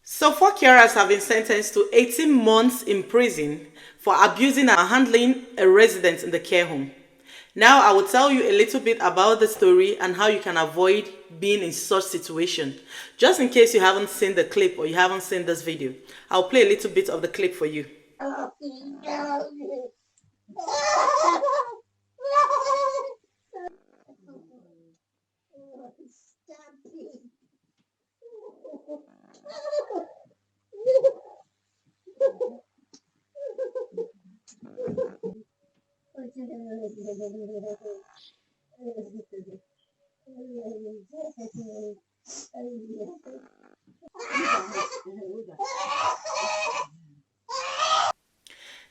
So, four carers have been sentenced to 18 months in prison for abusing and handling a resident in the care home. Now, I will tell you a little bit about the story and how you can avoid being in such situation. Just in case you haven't seen the clip or you haven't seen this video, I'll play a little bit of the clip for you.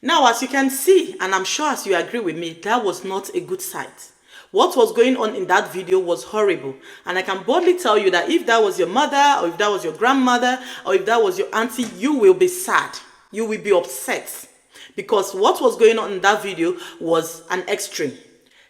Now, as you can see, and I'm sure as you agree with me, that was not a good sight. What was going on in that video was horrible. And I can boldly tell you that if that was your mother, or if that was your grandmother, or if that was your auntie, you will be sad. You will be upset. Because what was going on in that video was an extreme.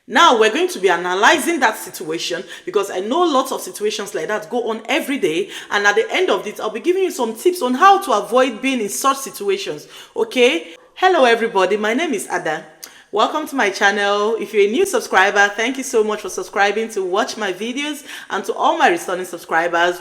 Now we're going to be analyzing that situation because I know lots of situations like that go on every day, and at the end of this I'll be giving you some tips on how to avoid being in such situations. Okay, hello everybody, my name is Ada. Welcome to my channel. If you're a new subscriber, thank you so much for subscribing to watch my videos, and to all my returning subscribers,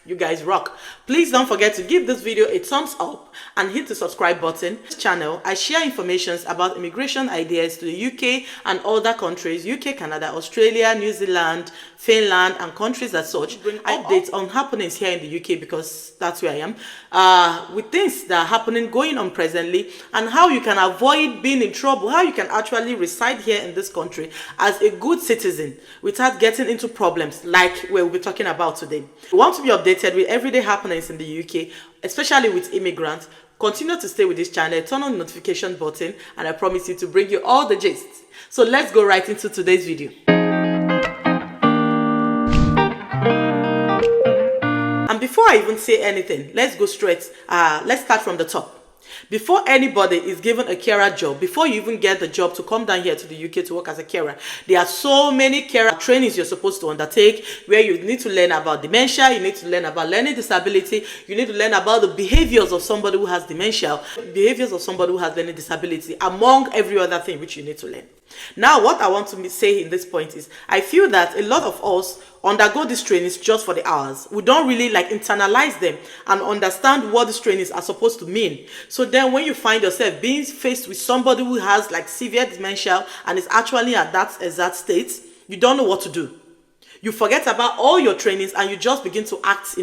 you guys rock. Please don't forget to give this video a thumbs up and hit the subscribe button. This channel, I share information about immigration ideas to the UK and other countries, UK, Canada, Australia, New Zealand, Finland, and countries as such. Bring updates on happenings here in the UK because that's where I am. With things that are happening, going on presently, and how you can avoid being in trouble, how you can actually reside here in this country as a good citizen without getting into problems like we'll be talking about today. We want to be updated with everyday happenings in the UK, especially with immigrants. Continue to stay with this channel, turn on the notification button, and I promise you to bring you all the gist. So let's go right into today's video. And before I even say anything, let's go straight. Let's start from the top. Before anybody is given a carer job, before you even get the job to come down here to the UK to work as a carer, there are so many carer trainings you're supposed to undertake, where you need to learn about dementia, you need to learn about learning disability, you need to learn about the behaviors of somebody who has dementia, behaviors of somebody who has learning disability, among every other thing which you need to learn. Now, what I want to say in this point is, I feel that a lot of us undergo these trainings just for the hours. We don't really internalize them and understand what these trainings are supposed to mean. So then when you find yourself being faced with somebody who has severe dementia and is actually at that exact state, you don't know what to do. You forget about all your trainings and you just begin to act,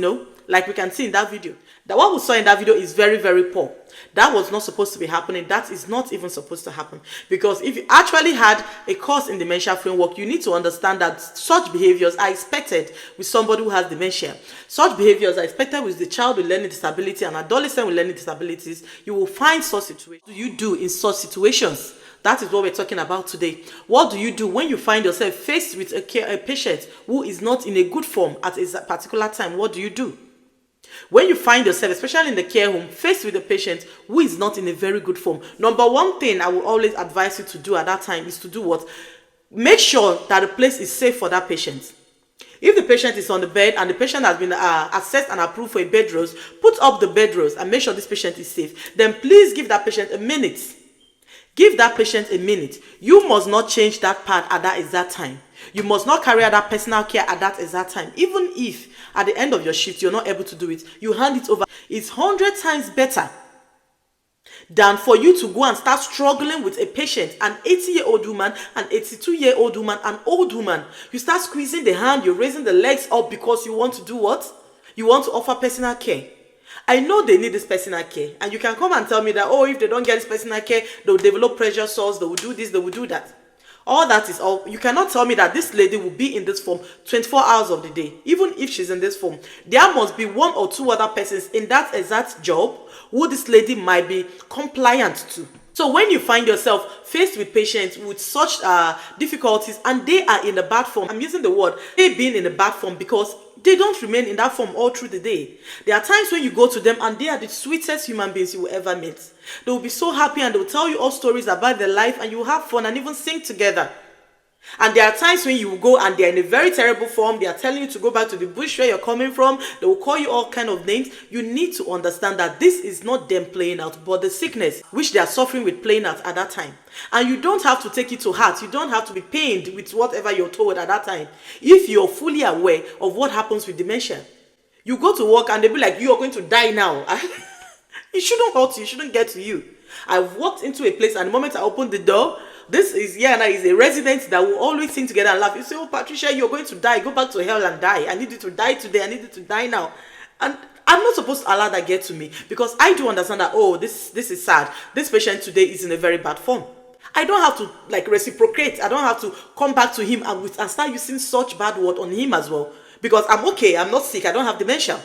like we can see in that video. That what we saw in that video is very, very poor. That was not supposed to be happening. That is not even supposed to happen. Because if you actually had a course in dementia framework, you need to understand that such behaviors are expected with somebody who has dementia. Such behaviors are expected with the child with learning disability and adolescent with learning disabilities. You will find such situations. What do you do in such situations? That is what we're talking about today. What do you do when you find yourself faced with a patient who is not in a good form at a particular time? What do you do? When you find yourself, especially in the care home, faced with a patient who is not in a very good form, number one thing I will always advise you to do at that time is to do what? Make sure that the place is safe for that patient. If the patient is on the bed and the patient has been assessed and approved for a bed rest, put up the bed rest and make sure this patient is safe. Then please give that patient a minute. Give that patient a minute. You must not change that part at that exact time. You must not carry out that personal care at that exact time. Even if at the end of your shift you're not able to do it, you hand it over. It's 100 times better than for you to go and start struggling with a patient, an 80-year-old woman, an 82-year-old woman, an old woman. You start squeezing the hand, you're raising the legs up because you want to do what? You want to offer personal care. I know they need this personal care, and you can come and tell me that, oh, if they don't get this personal care, they'll develop pressure sores, they will do this, they will do that. All that is all. You cannot tell me that this lady will be in this form 24 hours of the day. Even if she's in this form, there must be one or two other persons in that exact job who this lady might be compliant to. So when you find yourself faced with patients with such difficulties and they are in a bad form, I'm using the word they being in a bad form because they don't remain in that form all through the day. There are times when you go to them and they are the sweetest human beings you will ever meet. They will be so happy and they will tell you all stories about their life and you will have fun and even sing together. And there are times when you will go and they're in a very terrible form. They are telling you to go back to the bush where you're coming from. They will call you all kind of names. You need to understand that this is not them playing out, but the sickness which they are suffering with playing out at that time. And you don't have to take it to heart. You don't have to be pained with whatever you're told at that time. If you're fully aware of what happens with dementia, you go to work and they'll be like, you are going to die now. It shouldn't hurt you. It shouldn't get to you. I've walked into a place and the moment I opened the door, this is Yana is a resident that will always sing together and laugh. You say, oh Patricia, you're going to die. Go back to hell and die. I need you to die today. I need you to die now. And I'm not supposed to allow that get to me because I do understand that, oh, this is sad. This patient today is in a very bad form. I don't have to like reciprocate. I don't have to come back to him and start using such bad word on him as well. Because I'm okay. I'm not sick. I don't have dementia.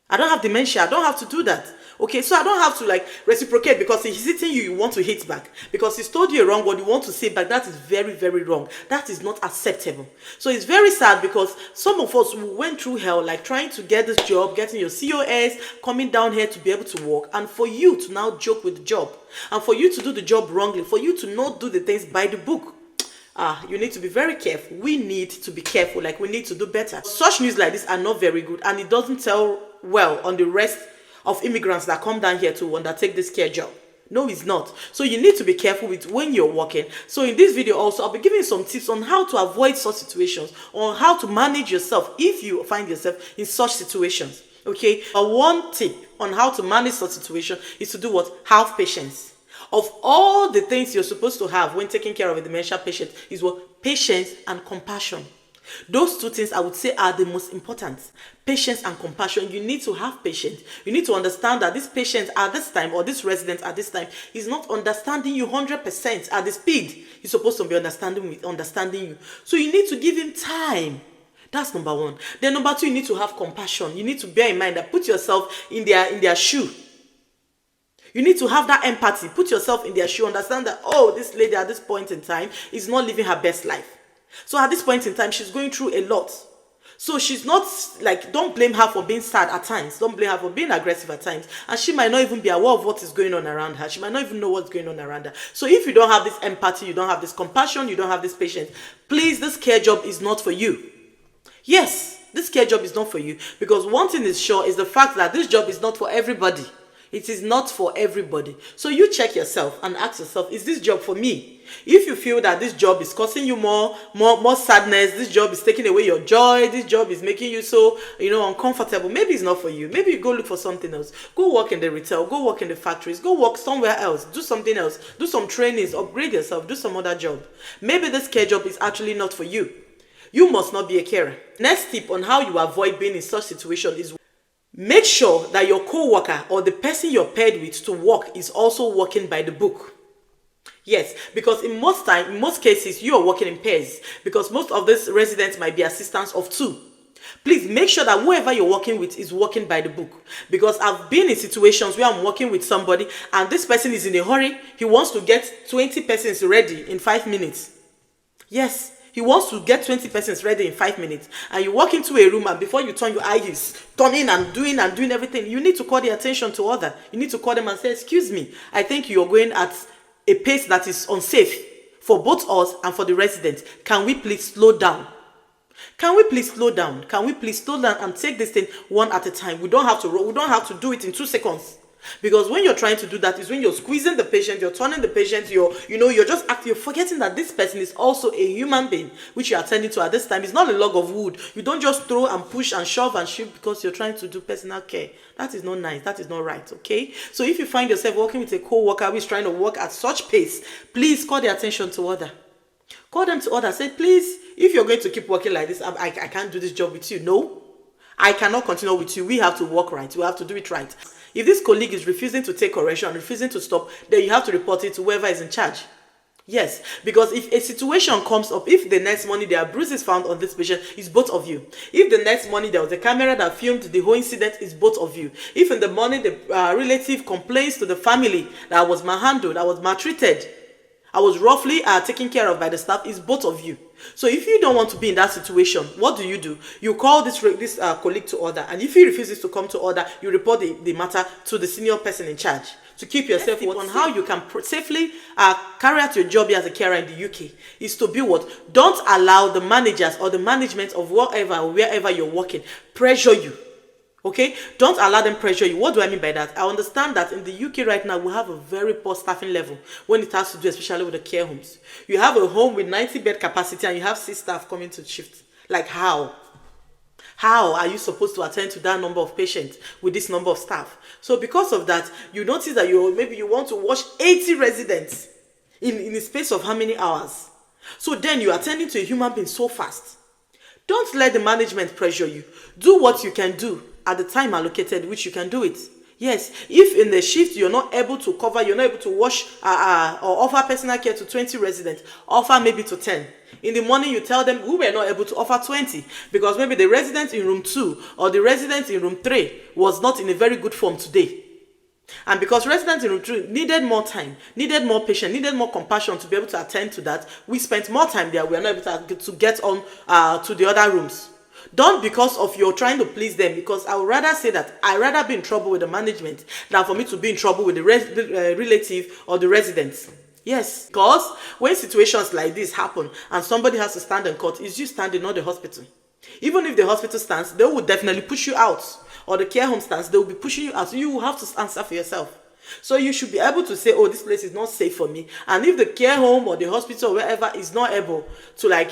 I don't have dementia. I don't have to do that. Okay, so I don't have to like reciprocate because he's hitting you, you want to hit back. Because he's told you a wrong word, you want to say back. That is very, very wrong. That is not acceptable. So it's very sad because some of us went through hell, like trying to get this job, getting your COS, coming down here to be able to work. And for you to now joke with the job. And for you to do the job wrongly. For you to not do the things by the book. You need to be very careful. We need to be careful. Like we need to do better. Such news like this are not very good. And it doesn't tell well on the rest of immigrants that come down here to undertake this care job. No, it's not. So you need to be careful with when you're working. So in this video also, I'll be giving some tips on how to avoid such situations, on how to manage yourself if you find yourself in such situations. Okay, one tip on how to manage such situation is to do what? Have patience. Of all the things you're supposed to have when taking care of a dementia patient is what? Patience and compassion. Those two things I would say are the most important. Patience and compassion. You need to have patience. You need to understand that this patient at this time or this resident at this time is not understanding you 100% at the speed you're supposed to be understanding you. So you need to give him time. That's number one. Then number two, you need to have compassion. You need to bear in mind that put yourself in their shoe. You need to have that empathy. Put yourself in their shoe. Understand that, oh, this lady at this point in time is not living her best life. So at this point in time, she's going through a lot. So she's not like, don't blame her for being sad at times. Don't blame her for being aggressive at times. And she might not even be aware of what is going on around her. She might not even know what's going on around her. So if you don't have this empathy, you don't have this compassion, you don't have this patience, please, this care job is not for you. Yes, this care job is not for you. Because one thing is sure is the fact that this job is not for everybody. It is not for everybody. So you check yourself and ask yourself, is this job for me? If you feel that this job is causing you more sadness, this job is taking away your joy, this job is making you so, uncomfortable, maybe it's not for you. Maybe you go look for something else. Go work in the retail, go work in the factories, go work somewhere else, do something else, do some trainings, upgrade yourself, do some other job. Maybe this care job is actually not for you. You must not be a carer. Next tip on how you avoid being in such situation is make sure that your co-worker or the person you're paired with to work is also working by the book. Yes, because in most cases, you are working in pairs because most of these residents might be assistants of two. Please make sure that whoever you're working with is working by the book. Because I've been in situations where I'm working with somebody and this person is in a hurry. He wants to get 20 persons ready in 5 minutes. Yes. He wants to get 20 persons ready in 5 minutes. And you walk into a room and before you turn your eyes, turning and doing everything, you need to call the attention to others. You need to call them and say, excuse me, I think you're going at a pace that is unsafe for both us and for the residents. Can we please slow down? Can we please slow down? Can we please slow down and take this thing one at a time? We don't have to do it in 2 seconds. Because when you're trying to do that is when you're squeezing the patient, you're turning the patient, you're forgetting that this person is also a human being which you're attending to at this time. It's not a log of wood. You don't just throw and push and shove and shoot because you're trying to do personal care. That is not nice. That is not right, okay? So if you find yourself working with a co-worker who is trying to work at such pace, please call their attention to others. Call them to others. Say, please, if you're going to keep working like this, I can't do this job with you. No, I cannot continue with you. We have to work right. We have to do it right. If this colleague is refusing to take correction, refusing to stop, then you have to report it to whoever is in charge. Yes, because if a situation comes up, if the next morning there are bruises found on this patient, it's both of you. If the next morning there was a camera that filmed the whole incident, it's both of you. If in the morning the relative complains to the family that I was manhandled, I was maltreated, I was roughly taken care of by the staff, it's both of you. So if you don't want to be in that situation, what do? You call this colleague to order, and if he refuses to come to order, you report the matter to the senior person in charge to keep yourself on how you can safely carry out your job here as a carer in the UK is to be what? Don't allow the managers or the management of wherever you're working pressure you. Okay, don't allow them pressure you. What do I mean by that? I understand that in the UK right now we have a very poor staffing level when it has to do especially with the care homes. You have a home with 90 bed capacity and you have 6 staff coming to shift. Like how? How are you supposed to attend to that number of patients with this number of staff? So because of that, you notice that maybe you want to wash 80 residents in a space of how many hours? So then you're attending to a human being so fast. Don't let the management pressure you. Do what you can do at the time allocated, which you can do it. Yes, if in the shift you're not able to cover, you're not able to wash or offer personal care to 20 residents, offer maybe to 10. In the morning you tell them we were not able to offer 20 because maybe the resident in room 2 or the resident in room 3 was not in a very good form today. And because residents in room 2 needed more time, needed more patience, needed more compassion to be able to attend to that, we spent more time there. We are not able to get on to the other rooms. Don't because of you're trying to please them, because I would rather say that I'd rather be in trouble with the management than for me to be in trouble with the relative or the residents. Yes, because when situations like this happen and somebody has to stand in court, it's you standing, not the hospital. Even if the hospital stands, they will definitely push you out. Or the care home stands, they will be pushing you out. So you will have to answer for yourself. So you should be able to say, oh, this place is not safe for me. And if the care home or the hospital or wherever is not able to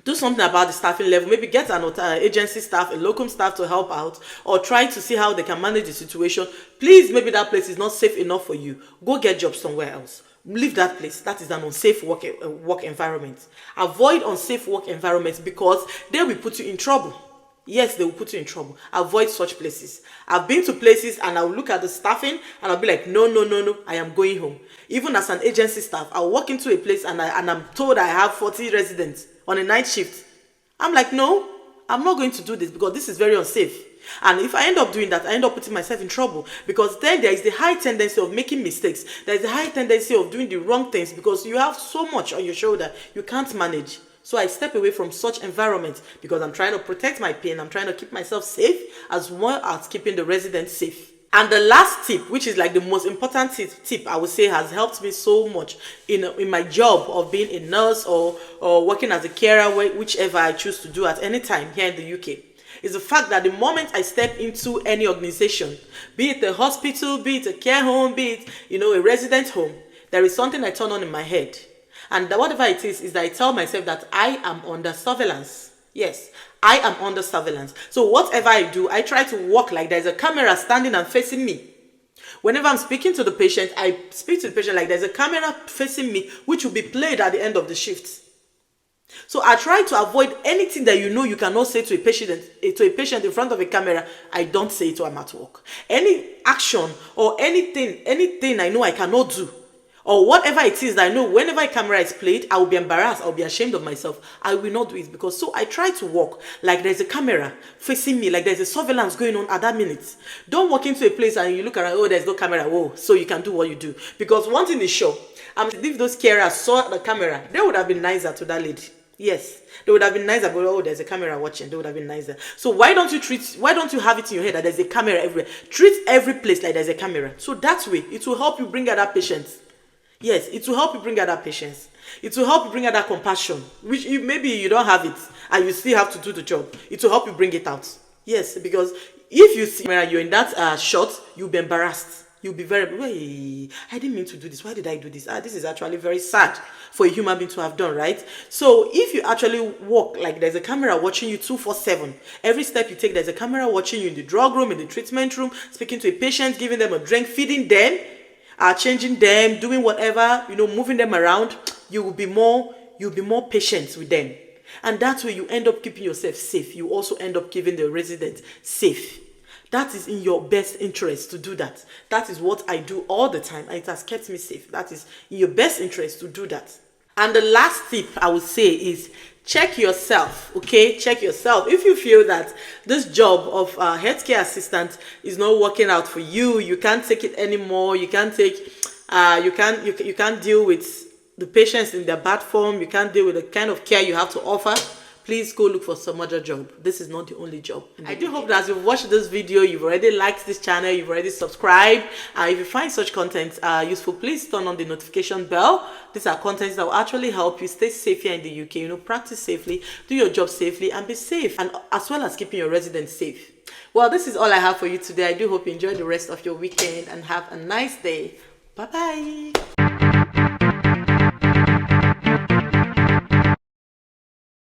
do something about the staffing level, maybe get an agency staff, a locum staff to help out, or try to see how they can manage the situation. Please, maybe that place is not safe enough for you. Go get jobs somewhere else. Leave that place. That is an unsafe work environment. Avoid unsafe work environments because they will put you in trouble. Yes, they will put you in trouble. Avoid such places. I've been to places and I'll look at the staffing and I'll be like, no, I am going home. Even as an agency staff, I'll walk into a place and I'm told I have 40 residents on a night shift. I'm like, no, I'm not going to do this because this is very unsafe. And if I end up doing that, I end up putting myself in trouble because then there is the high tendency of making mistakes. There is the high tendency of doing the wrong things because you have so much on your shoulder you can't manage. So I step away from such environments because I'm trying to protect my pain. I'm trying to keep myself safe as well as keeping the residents safe. And the last tip, which is like the most important tip I would say has helped me so much in my job of being a nurse or working as a carer, whichever I choose to do at any time here in the UK, is the fact that the moment I step into any organization, be it a hospital, be it a care home, be it a resident home, there is something I turn on in my head. And whatever it is that I tell myself that I am under surveillance. Yes, I am under surveillance. So whatever I do, I try to walk like there's a camera standing and facing me. Whenever I'm speaking to the patient, I speak to the patient like there's a camera facing me, which will be played at the end of the shift. So I try to avoid anything that you cannot say to a patient in front of a camera. I don't say it when I'm at work. Any action or anything I know I cannot do, or whatever it is that I know whenever a camera is played, I will be embarrassed, I'll be ashamed of myself. I will not do it because so I try to walk like there's a camera facing me, like there's a surveillance going on at that minute. Don't walk into a place and you look around, oh, there's no camera, whoa, so you can do what you do. Because one thing is sure, if those carers saw the camera, they would have been nicer to that lady. Yes, they would have been nicer, but oh, there's a camera watching. They would have been nicer. So why don't you have it in your head that there's a camera everywhere? Treat every place like there's a camera. So that way, it will help you bring out that patience. Yes, it will help you bring out that patience. It will help you bring out that compassion, which maybe you don't have it and you still have to do the job. It will help you bring it out. Yes, because if you see camera, you're in that shot, you'll be embarrassed. You'll be very, wait, I didn't mean to do this. Why did I do this? This is actually very sad for a human being to have done, right? So if you actually walk like there's a camera watching you 247, every step you take, there's a camera watching you in the drug room, in the treatment room, speaking to a patient, giving them a drink, feeding them, changing them, doing whatever, moving them around, you'll be more patient with them. And that way you end up keeping yourself safe. You also end up keeping the residents safe. That is in your best interest to do that. That is what I do all the time, and it has kept me safe. That is in your best interest to do that. And the last tip I would say is check yourself, okay? Check yourself. If you feel that this job of healthcare assistant is not working out for you, you can't take it anymore, you can't deal with the patients in their bad form, you can't deal with the kind of care you have to offer, please go look for some other job. This is not the only job. I do hope that as you've watched this video, you've already liked this channel, you've already subscribed. If you find such content useful, please turn on the notification bell. These are contents that will actually help you stay safe here in the UK. You know, practice safely, do your job safely, and be safe, and as well as keeping your residents safe. Well, this is all I have for you today. I do hope you enjoy the rest of your weekend and have a nice day. Bye bye.